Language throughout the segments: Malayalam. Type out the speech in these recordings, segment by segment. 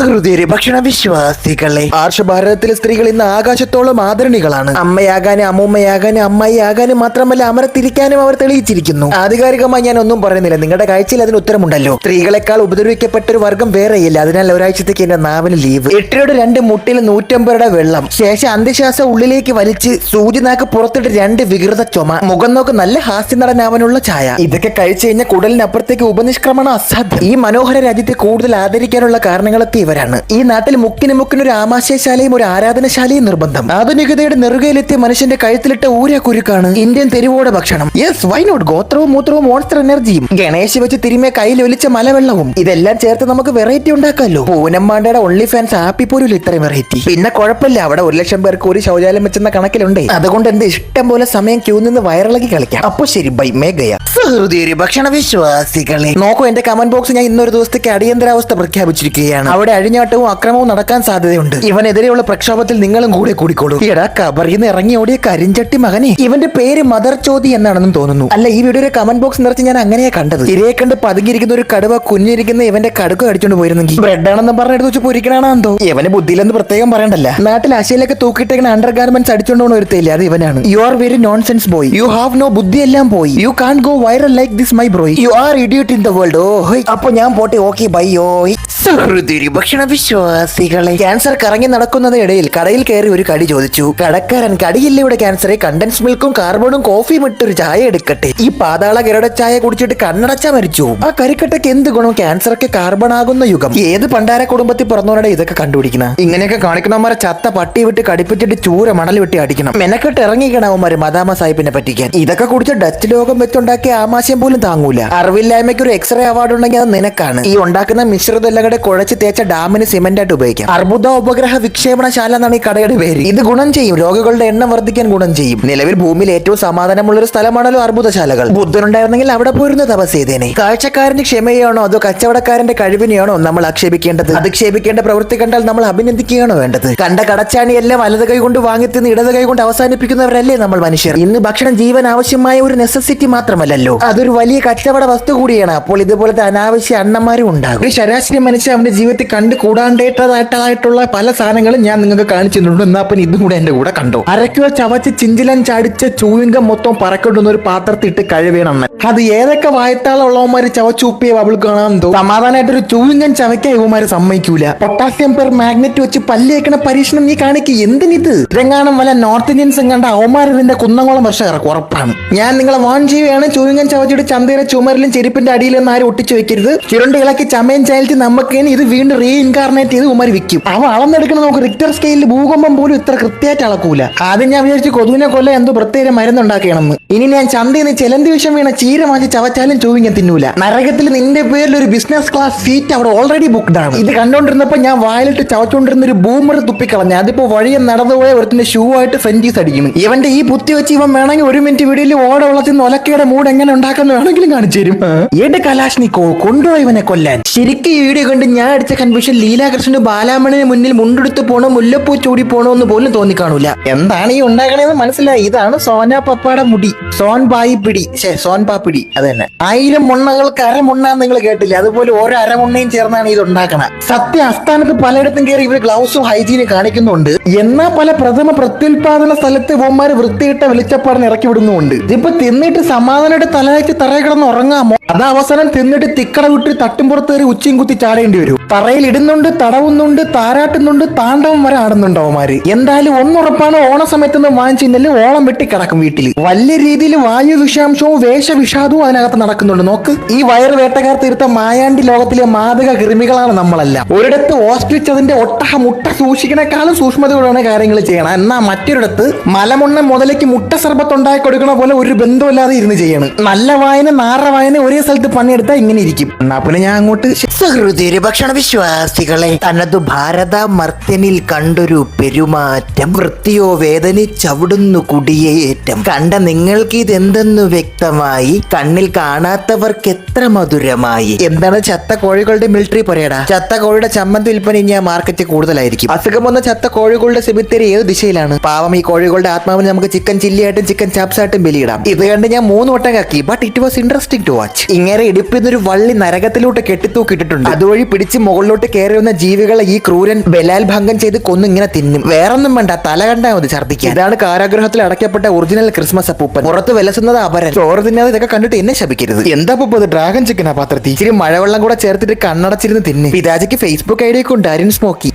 സഹൃദയരെ ഭക്ഷണ വിശ്വാസികളെ, ആർഷഭാരതത്തിലെ സ്ത്രീകൾ ഇന്ന് ആകാശത്തോളം ആദരണികളാണ്. അമ്മയാകാനും അമ്മൂമ്മയാകാനും അമ്മായി ആകാനും മാത്രമല്ല അമരത്തിരിക്കാനും അവർ തെളിയിച്ചിരിക്കുന്നു. ആധികാരികമായി ഞാൻ ഒന്നും പറയുന്നില്ല, നിങ്ങളുടെ കാഴ്ചയിൽ അതിന് ഉത്തരമുണ്ടല്ലോ. സ്ത്രീകളെക്കാൾ ഉപദ്രവിക്കപ്പെട്ട ഒരു വർഗം വേറെയില്ല. അതിനാൽ ഒരാഴ്ചത്തേക്ക് എന്റെ നാവിന് ലീവ്. 8 2 മുട്ടിൽ 150 വെള്ളം, ശേഷം അന്ത്യശ്വാസം ഉള്ളിലേക്ക് വലിച്ച് സൂചിനാക്ക് പുറത്തിട്ട് 2 വികൃത ചുമ, മുഖം നോക്ക് നല്ല ഹാസ്യ നടനാവാനുള്ള ഛായ. ഇതൊക്കെ കഴിച്ചു കഴിഞ്ഞാൽ കുടലിനപ്പുറത്തേക്ക് ഉപനിഷ്ക്രമണം അസാധ്യം. ഈ മനോഹര രാജ്യത്തെ കൂടുതൽ ആദരിക്കാനുള്ള കാരണങ്ങളൊക്കെ ഇവരാണ്. ഈ നാട്ടിൽ മുക്കിനൊരു ആമാശയശാലയും ഒരു ആരാധനശാലയും നിർബന്ധം. ആധുനികതയുടെ നെറുകയിലെത്തിയ മനുഷ്യന്റെ കഴുത്തിലിട്ട ഊര കുരുക്കാണ് ഇന്ത്യൻ തെരുവോട ഭക്ഷണം. Yes, why not? ഗോത്രവും മൂത്രവും മോൺസ്റ്റർ എനർജിയും ഗണേശ് വെച്ച് തിരുമിയ കയ്യിൽ ഒലിച്ച മലവെള്ളവും ഇതെല്ലാം ചേർത്ത് നമുക്ക് വെറൈറ്റി ഉണ്ടാക്കാമല്ലോ. പൂനമ്മാണ്ടയുടെ ഒൺലി ഫാൻസ് ആപ്പി പോലും ഇത്രയും വെറൈറ്റി. പിന്നെ കുഴപ്പമില്ല, അവിടെ 1 ലക്ഷം പേർക്ക് ഒരു ശൗചാലയം വെച്ചെന്ന കണക്കിലുണ്ട്. അതുകൊണ്ട് എന്ത് ഇഷ്ടം പോലെ സമയം ക്യൂ നിന്ന് വയറിളക്കി കളിക്കാം. അപ്പൊ ശരി, ബൈ, മേഘയ. സഹൃദയരെ ഭക്ഷണ വിശ്വാസികളെ, നോക്കൂ, എന്റെ കമന്റ് ബോക്സ് ഞാൻ ഇന്നൊരു ദിവസത്തേക്ക് അടിയന്തരാവസ്ഥ പ്രഖ്യാപിച്ചിരിക്കുകയാണ്. അവിടെ അഴിഞ്ഞാട്ടവും അക്രമവും നടക്കാൻ സാധ്യതയുണ്ട്. ഇവനെതിരെയുള്ള പ്രക്ഷോഭത്തിൽ നിങ്ങളും കൂടെ കൂടിക്കോളൂ. എടാ, കബറിന്ന് ഇറങ്ങി ഓടിയ കരിഞ്ചട്ടി മകനെ, ഇവന്റെ പേര് മദർ ചോദി എന്നാണെന്നും തോന്നുന്നു. അല്ല, ഈ വീഡിയോയുടെ കമന്റ് ബോക്സ് നിറച്ച് ഞാൻ അങ്ങനെയാ കണ്ടത്. ഇരയെ കണ്ട് പതുങ്ങിയിരിക്കുന്ന ഒരു കടുവ കുഞ്ഞിരിക്കുന്ന ഇവന്റെ കടുക്ക അടിച്ചോണ്ട് പോയിരുന്നെങ്കിൽ ബ്രെഡ് ആണെന്നും പറഞ്ഞ് എടുത്ത് വെച്ച് പൊരിക്കണാണോ എന്തോ. ഇവന് ബുദ്ധിയിലെന്ന് പ്രത്യേകം പറയണ്ടല്ല. നാട്ടിൽ അശയിലൊക്കെ തൂക്കിയിട്ടേക്കുന്ന അണ്ടർ ഗാർമെന്റ്സ് അടിച്ചോണ്ട് പോകണ ഒരുത്തില്ല, അത് ഇവനാണ്. You are very nonsense boy. You have no ബുദ്ധി എല്ലാം പോയി. You can go viral like this my bro. You are idiot in the world. ഓഹ്, അപ്പൊ ഞാൻ പോട്ടെ. Okay, bye. ഓയ് സഹൃദയരെ ഭക്ഷണ വിശ്വാസികളെ, ക്യാൻസർ കറങ്ങി നടക്കുന്നതിനിടയിൽ കടയിൽ കയറി ഒരു കടി ചോദിച്ചു. കടക്കാരൻ, കടിയില്ല ഇവിടെ ക്യാൻസറെ, കണ്ടൻസ് മിൽക്കും കാർബണും കോഫിയും ഇട്ടൊരു ചായ എടുക്കട്ടെ. ഈ പാതാള ഗരുഡ ചായ കുടിച്ചിട്ട് കണ്ണടച്ച മരിച്ചു. ആ കരിക്കട്ടയ്ക്ക് എന്ത് ഗുണം? ക്യാൻസർക്ക് കാർബൺ ആകുന്ന യുഗം. ഏത് പണ്ടാര കുടുംബത്തിൽ പിറന്നവരുടെ ഇതൊക്കെ കണ്ടുപിടിക്കണം. ഇങ്ങനെയൊക്കെ കാണിക്കണവന്മാരെ ചത്ത പട്ടി വിട്ട് കടിപ്പിച്ചിട്ട് ചൂര മണൽ വെട്ടി അടിക്കണം. മെനക്കെട്ട് ഇറങ്ങിക്കണവന്മാര് മദാമ സാഹിബിനെ പറ്റിക്കാൻ. ഇതൊക്കെ കുടിച്ച് ഡച്ച് ലോകം വെച്ചുണ്ടാക്കിയ ആമാശയം പോലും താങ്ങൂല. അറിവില്ലായ്മയ്ക്ക് ഒരു എക്സ്റേ അവാർഡ് ഉണ്ടെങ്കിൽ അത് നിനക്കാണ്. ഈ ഉണ്ടാക്കുന്ന മിശ്രിതെല്ലാം കുഴച്ച് തേച്ച ഡാമിന് സിമന്റ് ആയിട്ട് ഉപയോഗിക്കാം. അർബുദ ഉപഗ്രഹ വിക്ഷേപണശാല എന്നാണ് ഈ കടയുടെ പേര്. ഇത് ഗുണം ചെയ്യും, രോഗികളുടെ എണ്ണം വർദ്ധിക്കാൻ ഗുണം ചെയ്യും. നിലവിൽ ഭൂമിയിൽ ഏറ്റവും സമാധാനമുള്ള ഒരു സ്ഥലമാണല്ലോ അർബുദശാലകൾ. ബുദ്ധനുണ്ടായിരുന്നെങ്കിൽ അവിടെ പോയിരുന്ന തപസ് ചെയ്തേനെ. കാഴ്ചക്കാരന്റെ ക്ഷമയാണോ അതോ കച്ചവടക്കാരന്റെ കഴിവിനെയാണോ നമ്മൾ ആക്ഷേപിക്കേണ്ടത്? അധിക്ഷേപിക്കേണ്ട പ്രവൃത്തി കണ്ടാൽ നമ്മൾ അഭിനന്ദിക്കുകയാണോ വേണ്ടത്? കണ്ട കടച്ചാണിയെല്ലാം വലത് കൈ കൊണ്ട് വാങ്ങിത്തിന്ന് ഇടത് കൈ കൊണ്ട് അവസാനിപ്പിക്കുന്നവരല്ലേ നമ്മൾ മനുഷ്യർ. ഇന്ന് ഭക്ഷണം ജീവൻ ആവശ്യമായ ഒരു നെസസിറ്റി മാത്രമല്ലല്ലോ, അതൊരു വലിയ കച്ചവട വസ്തു കൂടിയാണ്. അപ്പോൾ ഇതുപോലത്തെ അനാവശ്യ അണ്ണന്മാരും ഉണ്ടാകും. ഒരു ശരാശരി മനുഷ്യൻ അവന്റെ ജീവിതത്തിൽ കണ്ട് കൂടാണ്ടേറ്റതായിട്ടുള്ള പല സാധനങ്ങളും ഞാൻ നിങ്ങൾക്ക് കാണിച്ചിട്ടുണ്ട്. എന്നാ പിന്നെ ഇതും കൂടെ എന്റെ കൂടെ കണ്ടോ. അരക്കിലോ ചവച്ച് ചിഞ്ചിലൻ ചാടിച്ച ചൂവിങ്കം മൊത്തം പറക്കൊണ്ടുന്ന ഒരു പാത്രത്തിട്ട് കഴിവേണം. അത് ഏതൊക്കെ വായത്താളുള്ളവന്മാര് ചവച്ചൂപ്പിയ ബബിൾ കാണാൻ തോ. സമാധാനമായിട്ടൊരു ചൂവിങ്കം ചവയ്ക്കാൻ ഇവന്മാര് സമ്മതിക്കൂല. പൊട്ടാസ്യം പെർ മാഗ്നറ്റ് വെച്ച് പല്ലേക്കണ പരീക്ഷണം നീ കാണിക്കുക. എന്തിനിത്? ഇതെങ്ങാനും വല്ല നോർത്ത് ഇന്ത്യൻസും കണ്ട അവന്മാർ ഇതിന്റെ കുന്നംകുളം വർഷം ഇറക്കും, ഉറപ്പാണ്. ഞാൻ നിങ്ങളെ വാൺ ചെയ്യുകയാണ്. ചൂവിങ്കം ചവച്ചിട്ട് ചന്തയുടെ ചുമരിലും ചെരുപ്പിന്റെ അടിയിലൊന്നും ആരും ഒട്ടിച്ചു വെക്കരുത്. ചുരുണ്ട് ഇളക്കി ചമയം ചായച്ച് നമുക്ക് ഇത് വീണ്ടും റീഇൻകാർണേറ്റ് ചെയ്ത് ഉമാര് വിൽക്കും. അവ അളന്നെടുക്കണ നമുക്ക് റിക്ടർ സ്കെയിലിൽ ഭൂകമ്പം പോലും ഇത്ര കൃത്യമായിട്ട് അളക്കൂല. ആദ്യം ഞാൻ വിചാരിച്ചു കൊതുവിനെ കൊല്ലം എന്തോ പ്രത്യേക മരുന്നുണ്ടാക്കണമെന്ന്. ഇനി ഞാൻ ചന്തയിൽ നിന്ന് ചിലന്തി വിഷം വീണ ചീര മാറ്റി ചവച്ചാലും ചൂവിങ്ങൻ തിന്നൂല. നരകത്തിൽ നിന്റെ പേരിൽ ഒരു ബിസിനസ് ക്ലാസ് സീറ്റ് അവിടെ ഓൾറെഡി ബുക്ക്ഡ് ആണ്. ഇത് കണ്ടോണ്ടിരുന്നപ്പോ ഞാൻ വായിലിട്ട് ചവച്ചോണ്ടിരുന്ന ഒരു ബൂമർ തുപ്പിക്കളഞ്ഞ. അതിപ്പോ വഴിയെ നടന്നുപോയ ഒരുത്തിന്റെ ഷൂ ആയിട്ട് ഫ്രഞ്ചീസ് അടിക്കുന്നു. ഇവന്റെ ഈ ബുദ്ധി വെച്ച് ഇവൻ വേണമെങ്കിൽ 1 മിനിറ്റ് വീഡിയോയിൽ ഓട വെള്ളത്തിൽ നിന്ന് ഒലക്കയുടെ മൂഡ് എങ്ങനെ ഉണ്ടാക്കുന്ന വേണമെങ്കിലും കാണിച്ചു തരും. ഏത് കലാഷ്നിക്കോ കൊണ്ടുപോയി ഇവനെ കൊല്ലാൻ. ശരിക്കും ഈ വീഡിയോ കണ്ട് ഞാൻ അടിച്ച കൺഫ്യൂഷൻ ലീലാകൃഷ്ണന് ബാലാമണിന് മുന്നിൽ മുണ്ടെടുത്ത് പോണോ മുല്ലപ്പൂ ചൂടി പോണോ എന്ന് പോലും തോന്നിക്കാണൂല. എന്താണ് ഈ ഉണ്ടാക്കണേന്ന് മനസ്സിലായി. ഇതാണ് സോന പപ്പാടെ മുടി. സോൻ പായി പിടി, സോൻ പാപ്പിടി. അത് തന്നെ. 1000 മുണ്ണകൾക്ക് അരമുണ്ണ നിങ്ങൾ കേട്ടില്ല, അതുപോലെ ഓരോ അരമുണ്ണയും ചേർന്നാണ് ഇത് ഉണ്ടാക്കണ. സത്യ ആസ്ഥാനത്ത് പലയിടത്തും കയറി ഇവർ ഗ്ലൗസും ഹൈജീനും കാണിക്കുന്നുണ്ട്. എന്നാൽ പല പ്രഥമ പ്രത്യുൽപാദന സ്ഥലത്ത് ഇവന്മാര് വൃത്തിയിട്ട വെളിച്ചപ്പാടിന് ഇറക്കി വിടുന്നുണ്ട്. ഇതിപ്പോ തിന്നിട്ട് സമാധാനമായിട്ട് തലവെച്ച് തറയിൽ കിടന്ന് ഉറങ്ങാമോ? അത് അവസാനം തിന്നിട്ട് തിക്കട വിട്ട് തട്ടുംപുറത്ത് കയറി ഉച്ചയും കുത്തി ചാടേണ്ടി വരും. തറയിൽ ഇടുന്നുണ്ട്, തടവുന്നുണ്ട്, താരാട്ടുന്നുണ്ട്, താണ്ഡവം വരെ ആടുന്നുണ്ട് അവന്മാര്. എന്തായാലും ഒന്നുറപ്പാണ്, ഓണ സമയത്തൊന്നും വാങ്ങിച്ചില്ല ഓളം വെട്ടി കിടക്കും വീട്ടിൽ. വലിയ രീതിയിൽ വായു വിഷാംശവും വേഷവിഷാദവും അതിനകത്ത് നടക്കുന്നുണ്ട്. നോക്ക്, ഈ വയറ് വേട്ടക്കാർ തീർത്ത മായാണ്ടി ലോകത്തിലെ മാതക കൃമികളാണ് നമ്മളെല്ലാം. ഒരിടത്ത് ഓസ്ട്രിച്ച് അതിന്റെ ഒട്ടഹ മുട്ട സൂക്ഷിക്കണേക്കാളും സൂക്ഷ്മതയോടാണ് കാര്യങ്ങൾ ചെയ്യണം. എന്നാ മറ്റൊരിടത്ത് മലമുണ്ണ മുതലേക്ക് മുട്ട സർബത്ത് ഉണ്ടാക്കി കൊടുക്കണ പോലെ ഒരു ബന്ധമില്ലാതെ ഇരുന്ന് ചെയ്യണം. നല്ല വായന നാറ വായന ഒരേ സ്ഥലത്ത് പണിയെടുത്താൽ ഇങ്ങനെ ഇരിക്കും. എന്നാ പിന്നെ ഞാൻ അങ്ങോട്ട്. സഹൃദയരെ ഭക്ഷണ വിശ്വാസികളെ, തനതു ഭാരത മർത്യനിൽ കണ്ടൊരു പെരുമാറ്റം, വൃത്തിയോ വേദനിച്ചവിടുന്നു കുടിയേറ്റം. കണ്ട നിങ്ങൾക്ക് ഇതെന്തെന്നു വ്യക്തമായി, കണ്ണിൽ കാണാത്തവർക്ക് എത്ര മധുരമായി. എന്താണ് ചത്ത കോഴികളുടെ മിലിറ്ററി പറയടാ. ചത്ത കോഴിയുടെ ചമ്മന്തി വിൽപ്പന ഇനി ആ മാർക്കറ്റ് കൂടുതലായിരിക്കും. അസുഖം വന്ന ചത്ത കോഴികളുടെ സെമിത്തേരി ഏത് ദിശയിലാണ്? പാവം ഈ കോഴികളുടെ ആത്മാവിന് നമുക്ക് ചിക്കൻ ചില്ലിയായിട്ടും ചിക്കൻ ചാപ്സായിട്ടും ബലിയിടാം. ഇത് കണ്ട് ഞാൻ 3 വട്ടം കാക്കി. But it was interesting to watch. ഇങ്ങനെ ഇടുപ്പിന്നൊരു വള്ളി നരകത്തിലോട്ട് കെട്ടിത്തൂക്കിയിട്ടുണ്ട്. അതുവഴി പിടിച്ച് മുകളിലോട്ട് കയറി വന്ന ജീവികളെ ഈ ക്രൂരൻ ബലാൽ ഭംഗം ചെയ്ത് കൊന്നു ഇങ്ങനെ തിന്നും. വേറൊന്നും വേണ്ട, തല കണ്ടാ മതി ഛർദ്ദിക്കാൻ. ഇതാണ് കാരാഗൃഹത്തിൽ അടയ്ക്കപ്പെട്ട ഒറിജിനൽ ക്രിസ്മസ് അപ്പൂപ്പൻ. പുറത്ത് വിലസുന്നത് അപരൻ. ചോറ് തിന്നാതെ ഇതൊക്കെ കണ്ടിട്ട് എന്നെ ശപിക്കരുത്. എന്താ അപ്പൂപ്പ ഡ്രാഗൺ ചിക്കനാ പാത്രത്തിൽ? ഇച്ചിരി മഴവെള്ളം കൂടെ ചേർത്തിട്ട് കണ്ണടച്ചിരുന്ന് തിന്ന്. പിതാജിക്ക് ഫേസ്ബുക്ക് ഐ ഡി ഒക്കെ ഉണ്ട്, അരുൺ സ്മോക്കി.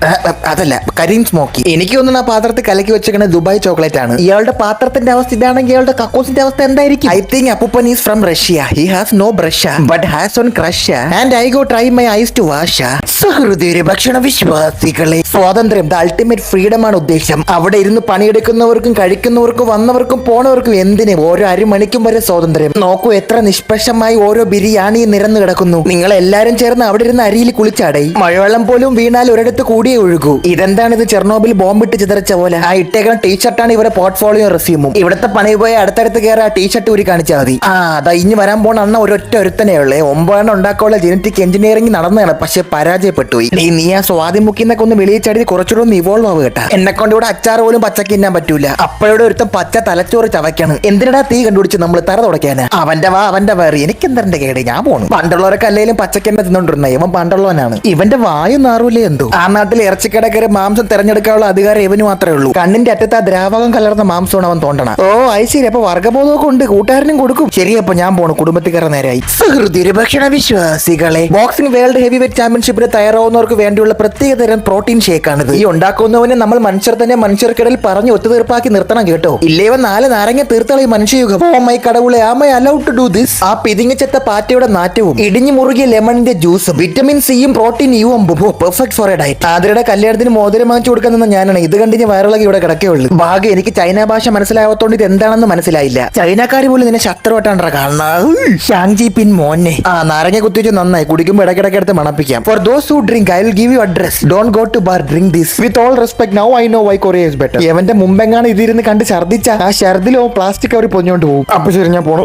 അതല്ല, കരീം സ്മോക്കി. എനിക്ക് തോന്നുന്നു ആ പാത്രത്തിൽ കലക്കി വെച്ചേക്കണ ദുബായ് ചോക്ലേറ്റ് ആണ്. ഇയാളുടെ പാത്രത്തിന്റെ അവസ്ഥ ഇതാണെങ്കിൽ ഇയാളുടെ കക്കൂസിന്റെ അവസ്ഥ എന്തായിരിക്കും? ഐ തിങ്ക് അപ്പൂപ്പൻ is from Russia. He has no brush but has on crush and I go try my eyes to wash. സഹൃദയ ഭക്ഷണ വിശ്വാസികളെ, സ്വാതന്ത്ര്യം, ദ അൾട്ടിമേറ്റ് ഫ്രീഡം ആണ് ഉദ്ദേശം. അവിടെ ഇരുന്ന് പണിയെടുക്കുന്നവർക്കും കഴിക്കുന്നവർക്കും വന്നവർക്കും പോണവർക്കും എന്തിന് ഓരോ അരമണിക്കും വരെ സ്വാതന്ത്ര്യം. നോക്കൂ എത്ര നിഷ്പക്ഷമായി ഓരോ ബിരിയാണി നിരന്നു കിടക്കുന്നു. നിങ്ങൾ എല്ലാരും ചേർന്ന് അവിടെ ഇരുന്ന് അരിയിൽ കുളിച്ചാടേ. മഴവെള്ളം പോലും വീണാൽ ഒരിടത്ത് കൂടിയേ ഒഴുകൂ. ഇതെന്താണ് ഇത്, ചെർണോബിൽ ബോംബിട്ട് ചിതറിച്ച പോലെ? ആ ഇട്ടേക്കുന്ന ടീഷർട്ടാണ് ഇവരെ പോർട്ട്ഫോളിയോ റെസ്യൂമും. ഇവിടുത്തെ പണി പോയി അടുത്തടുത്ത് കയറി ആ ടീഷർട്ട് ഊരി കാണിച്ചാൽ മതി. അതാ ഇനി വരാൻ പോണ അണ്ണ ഒരൊറ്റ ഒരുത്തനേ ഉള്ളേ. 9 ഉണ്ടാക്കാനുള്ള ജനറ്റിക് എഞ്ചിനീയറിംഗ് നടന്നതാണ്, പക്ഷെ പരാജയപ്പെട്ടുപോയി. നീ ആ സ്വാതി മുക്കിന്നൊക്കെ ഒന്ന് വെളിയിൽ ചാടി കുറച്ചുകൂടെ ഒന്ന് ഇവോൾവ് ആവുക കേട്ടാ. എന്നെ കൊണ്ട് ഇവിടെ അച്ചാർ പോലും പച്ചക്ക് തിന്നാൻ പറ്റൂല. അപ്പോഴോടെ ഒരുത്തം പച്ച തലച്ചോറ് ചവയ്ക്കാണ്. എന്തിനാ തീ കണ്ടുപിടിച്ച് നമ്മൾ തറ തുടയ്ക്കാനാ? അവന്റെ വാ അവന്റെ വേറെ, എനിക്കെന്താ കേട്, ഞാൻ പോണു. പണ്ടുള്ളവരൊക്കെ അല്ലെങ്കിലും പച്ചക്കന്നെ തിന്നോണ്ടിരുന്ന ഇവൻ പണ്ടുള്ളവനാണ്. ഇവന്റെ വായു നാറൂലേ എന്തോ. ആ നാട്ടിൽ ഇറച്ചിക്കടക്കറി മാംസം തെരഞ്ഞെടുക്കാനുള്ള അധികാരം ഇവന് മാത്രമേ ഉള്ളൂ. കണ്ണിന്റെ അറ്റത്ത് ആ ദ്രാവകം കലർന്ന മാംസമാണ് അവൻ തോണ്ടണം. ഓ ശരി, അപ്പൊ വർഗ്ഗബോധമൊക്കെ ഉണ്ട്, കൂട്ടുകാരനും കൊടുക്കും. ശരി, അപ്പൊ ഞാൻ പോണു, കുടുംബത്തിക്കാരെ നേരായി. സുഹൃത്തിയുടെ ഭക്ഷണ വിശ്വാസികളെ, ബോക്സിംഗ് വേൾഡ് ഹെവി വെയിറ്റ് ചാമ്പ്യൻഷിപ്പിന് തയ്യാറാവുന്നവർക്ക് വേണ്ടിയുള്ള പ്രത്യേക തരം പ്രോട്ടീൻ ഷേക്കാണിത്. ഈ ഉണ്ടാക്കുന്നവനെ നമ്മൾ മനുഷ്യർ തന്നെ മനുഷ്യർക്കിടയിൽ പറഞ്ഞു ഒത്തുതീർപ്പാക്കി നിർത്തണം കേട്ടോ. ഇല്ലേവൻ 4 നാരങ്ങ തീർത്തളയും മനുഷ്യയുഗം. ഓ മൈ കടവുളെ, am I allowed to do this? ആ പിതിങ്ങിച്ചെത്ത പാറ്റയുടെ നാറ്റവും ഇടിഞ്ഞു മുറുകിയ ലെമണിന്റെ ജ്യൂസും വിറ്റമിൻ സിയും പ്രോട്ടീൻ യുവും പെർഫെക്റ്റ് ഫോർ എ ഡയറ്റ്. ആതിരയുടെ കല്യാണത്തിന് മോതിരം വാങ്ങിച്ചു കൊടുക്കാൻ നിന്ന ഞാനാണ്. ഇത് കണ്ടിന് വയറിളകി ഇവിടെ കിടക്കേയുള്ളൂ. ഭാഗ്യം എനിക്ക് ചൈന ഭാഷ മനസ്സിലാവാത്തോണ്ട് ഇത് എന്താണെന്ന് മനസ്സിലായില്ല. ചൈനക്കാര് പോലും നിന്നെ ശത്രുവട്ടാണ്ടാ കാണുന്നത്. ഷാങ്ജി പിൻ മോനെ. നാരങ്ങ കുത്തിച്ച് നന്നായി, കുടിക്കുമ്പോൾ ഇടയ്ക്കിടയ്ക്ക് എടുത്ത് മണപ്പിക്കാം. For those who drink I will give you address. Don't go to bar, drink this. With all respect, now I know why Korea is better. എവന്റെ മുമ്പെങ്ങാണ് ഇതിരുന്ന് കണ്ട് ഛർദ്ദിച്ച ആ ഛർദിലോ പ്ലാസ്റ്റിക് അവർ പൊഞ്ഞോണ്ട് പോകും. അപ്പൊ ശരി, ഞാൻ പോണു.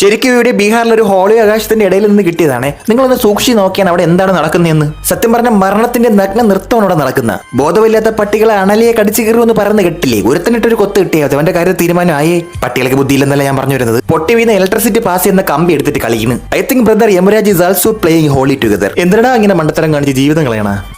ശരിക്കും ഇവിടെ ബീഹാറിൽ ഒരു ഹോളി ആകാശത്തിന്റെ ഇടയിൽ നിന്ന് കിട്ടിയതാണ്. നിങ്ങളൊന്ന് സൂക്ഷിച്ച് നോക്കിയാണ് അവിടെ എന്താണ് നടക്കുന്നതെന്ന്. സത്യം പറഞ്ഞ മരണത്തിന്റെ നഗ്ന നൃത്തമാണ് അവിടെ നടക്കുന്ന. ബോധമില്ലാത്ത പട്ടികളെ അണലിയെ കടിച്ചു കയറുമെന്ന് പറയുന്ന കേട്ടില്ലേ? ഒരുത്തനിട്ടൊരു കൊത്ത് കിട്ടിയത് അവന്റെ കാര്യം തീരുമാനമായേ. പട്ടികൾക്ക് ബുദ്ധിയില്ലെന്നല്ല ഞാൻ പറഞ്ഞു വരുന്നത്. പൊട്ടി വീണ ഇലക്ട്രിസിറ്റി പാസ് ചെയ്യുന്ന കമ്പി എടുത്തിട്ട് കളിക്കുന്നു. I think brother Yamuraj is also playing Holi together. എന്തിനാ ഇങ്ങനെ മണ്ടത്തരം കാണിച്ച് ജീവിതം കളയണ?